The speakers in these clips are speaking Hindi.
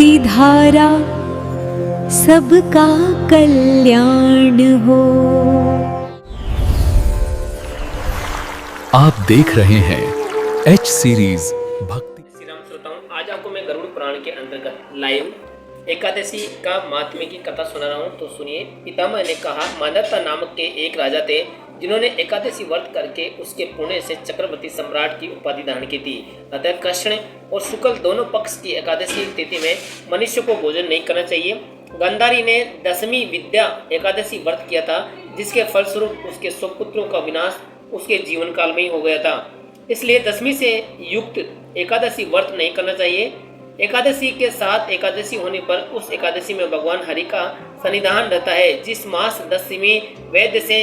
भक्ति धारा सबका कल्याण हो। आप देख रहे हैं एच सीरीज भक्ति। श्री राम श्रोताओं, आज आपको मैं गरुड़ पुराण के अंतर्गत लाइव एकादशी का महात्म्य की कथा सुना रहा हूँ। तो सुनिए। पितामह ने कहा, मांधाता नामक के एक राजा थे जिन्होंने एकादशी व्रत करके उसके पुण्य से चक्रवर्ती सम्राट की उपाधि धारण की थी। अतः कृष्ण और शुक्ल दोनों पक्ष की एकादशी तिथि में मनुष्य को भोजन नहीं करना चाहिए। गांधारी ने 10वीं विद्या एकादशी व्रत किया था, जिसके फलस्वरूप उसके सुपुत्रों का विनाश उसके जीवन काल में ही हो गया था। इसलिए 10वीं से युक्त एकादशी व्रत नहीं करना चाहिए। एकादशी के साथ एकादशी होने पर उस एकादशी में भगवान हरि का सन्निधान रहता है। जिस मास 10वीं वैद्य से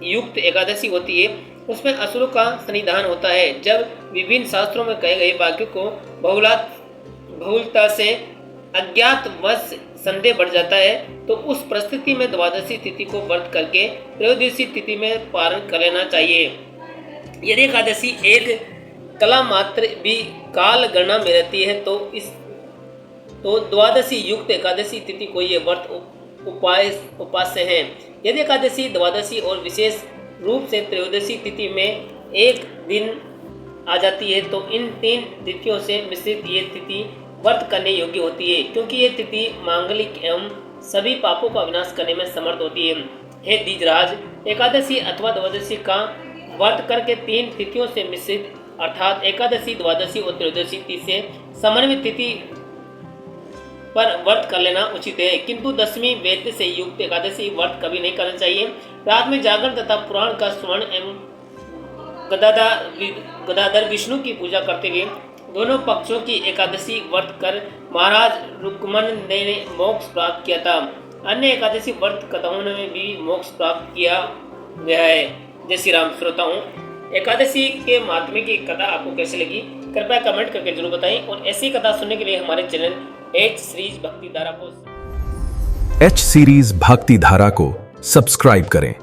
युक्त एकादशी होती है, उसमें असुरों का सन्निधान होता है। जब विभिन्न शास्त्रों में कहे गए वाक्यों को बहुलता से अज्ञातवश संदेह बढ़ जाता है, तो उस परिस्थिति में द्वादशी तिथि को व्रत करके त्रयोदशी तिथि में पारण कर लेना चाहिए। यदि एकादशी एक कला मात्र भी काल गणना में रहती है, तो द्वादशी युक्त एकादशी तिथि को ये व्रत उपास्य है। यदि एकादशी, द्वादशी और विशेष रूप से त्रयोदशी तिथि में एक दिन आ जाती है, तो इन 3 तिथियों से मिश्रित ये तिथि व्रत करने योग्य होती है, क्योंकि ये तिथि मांगलिक एवं सभी पापों का विनाश करने में समर्थ होती है। हे द्विजराज, एकादशी अथवा द्वादशी का व्रत करके 3 तिथियों से मिश्रित अर्थात एकादशी, द्वादशी और त्रयोदशी तिथि से समन्वित तिथि पर व्रत कर लेना उचित है, किंतु 10वीं वैद्य से युक्त एकादशी व्रत कभी नहीं करना चाहिए। रात में जागरण तथा पुराण का स्मरण एवं गदाधर विष्णु की पूजा करते हुए दोनों पक्षों की एकादशी व्रत कर महाराज रुक्मन ने मोक्ष प्राप्त किया था। अन्य एकादशी व्रत कथाओं में भी मोक्ष प्राप्त किया गया है। जय श्री राम। श्रोताओं, एकादशी के महात्म्य की कथा आपको कैसी लगी, कृपया कमेंट करके जरूर बताएं। और ऐसी कथा सुनने के लिए हमारे चैनल एच सीरीज भक्ति धारा को सब्सक्राइब करें।